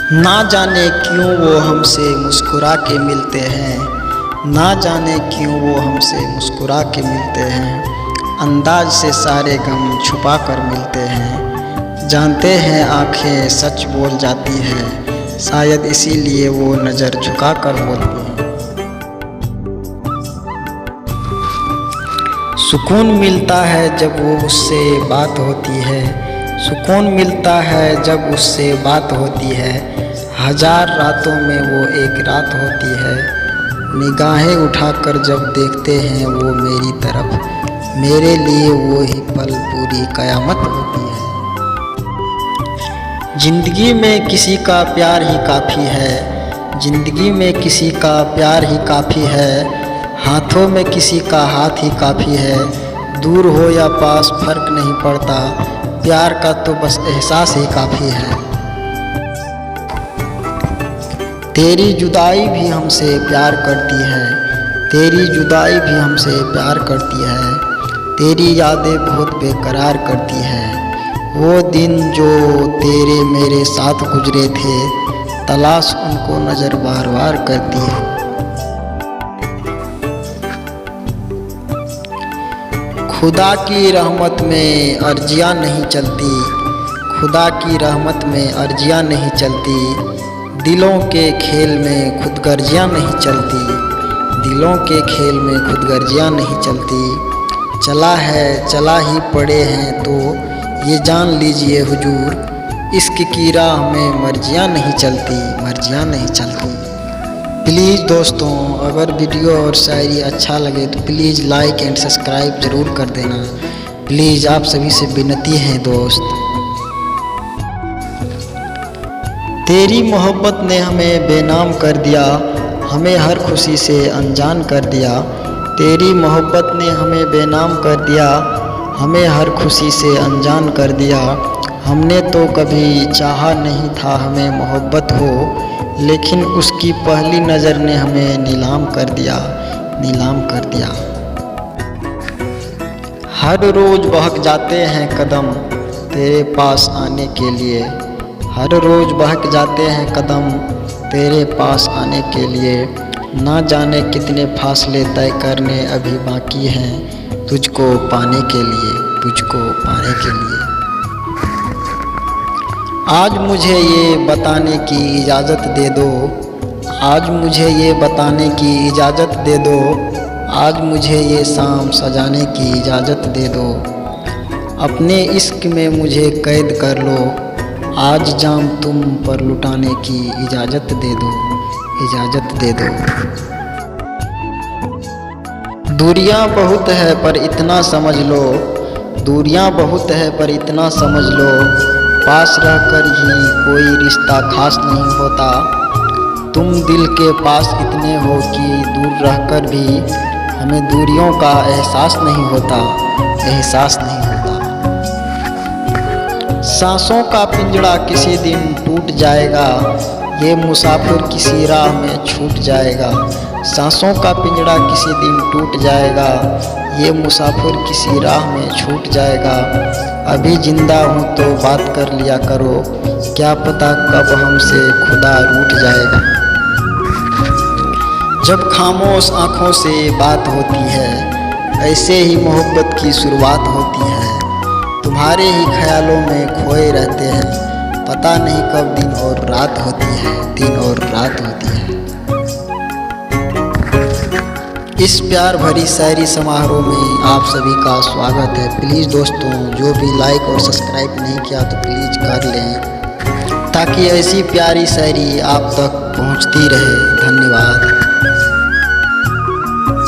ना जाने क्यों वो हमसे मुस्कुरा के मिलते हैं, ना जाने क्यों वो हमसे मुस्कुरा के मिलते हैं। अंदाज से सारे गम छुपा कर मिलते हैं। जानते हैं आंखें सच बोल जाती है, शायद इसीलिए वो नज़र झुका कर बोलती हैं। सुकून मिलता है जब वो उससे बात होती है, सुकून मिलता है जब उससे बात होती है। हजार रातों में वो एक रात होती है। निगाहें उठाकर जब देखते हैं वो मेरी तरफ, मेरे लिए वो ही पल पूरी कयामत होती है। जिंदगी में किसी का प्यार ही काफ़ी है, जिंदगी में किसी का प्यार ही काफ़ी है। हाथों में किसी का हाथ ही काफ़ी है। दूर हो या पास फर्क नहीं पड़ता, प्यार का तो बस एहसास ही काफ़ी है। तेरी जुदाई भी हमसे प्यार करती है, तेरी जुदाई भी हमसे प्यार करती है। तेरी यादें बहुत बेकरार करती है। वो दिन जो तेरे मेरे साथ गुजरे थे, तलाश उनको नज़र बार बार करती है। खुदा की रहमत में अर्जियाँ नहीं चलती, खुदा की रहमत में अर्जियाँ नहीं चलती। दिलों के खेल में खुदगर्जियाँ नहीं चलती, दिलों के खेल में खुदगर्जियाँ नहीं चलती। चला है चला ही पड़े हैं तो ये जान लीजिए हुजूर, इश्क की राह में मर्जियाँ नहीं चलती, मर्जियाँ नहीं चलती। प्लीज़ दोस्तों, अगर वीडियो और शायरी अच्छा लगे तो प्लीज़ लाइक एंड सब्सक्राइब ज़रूर कर देना। प्लीज़ आप सभी से विनती है दोस्त। तेरी मोहब्बत ने हमें बेनाम कर दिया, हमें हर खुशी से अनजान कर दिया। तेरी मोहब्बत ने हमें बेनाम कर दिया, हमें हर खुशी से अनजान कर दिया। हमने तो कभी चाहा नहीं था हमें मोहब्बत हो, लेकिन उसकी पहली नज़र ने हमें नीलाम कर दिया, नीलाम कर दिया। हर रोज़ बहक जाते हैं कदम तेरे पास आने के लिए, हर रोज़ बहक जाते हैं कदम तेरे पास आने के लिए। ना जाने कितने फासले तय करने अभी बाकी हैं तुझको पाने के लिए, तुझको पाने के लिए। आज मुझे ये बताने की इजाज़त दे दो, आज मुझे ये बताने की इजाज़त दे दो, आज मुझे ये शाम सजाने की इजाज़त दे दो। अपने इश्क में मुझे कैद कर लो, आज जाम तुम पर लुटाने की इजाज़त दे दो, इजाज़त दे दो। दूरियां बहुत है पर इतना समझ लो, दूरियां बहुत है पर इतना समझ लो। पास रहकर ही कोई रिश्ता खास नहीं होता, तुम दिल के पास इतने हो कि दूर रहकर भी हमें दूरियों का एहसास नहीं होता, एहसास नहीं होता। सांसों का पिंजड़ा किसी दिन टूट जाएगा, ये मुसाफिर किसी राह में छूट जाएगा। सांसों का पिंजड़ा किसी दिन टूट जाएगा, ये मुसाफिर किसी राह में छूट जाएगा। अभी जिंदा हूँ तो बात कर लिया करो, क्या पता कब हमसे खुदा रूठ जाएगा। जब खामोश आँखों से बात होती है, ऐसे ही मोहब्बत की शुरुआत होती है। तुम्हारे ही ख्यालों में खोए रहते हैं, पता नहीं कब दिन और रात होती है, दिन और रात होती है। इस प्यार भरी शायरी समारोह में आप सभी का स्वागत है। प्लीज़ दोस्तों, जो भी लाइक और सब्सक्राइब नहीं किया तो प्लीज़ कर लें, ताकि ऐसी प्यारी शायरी आप तक पहुंचती रहे। धन्यवाद।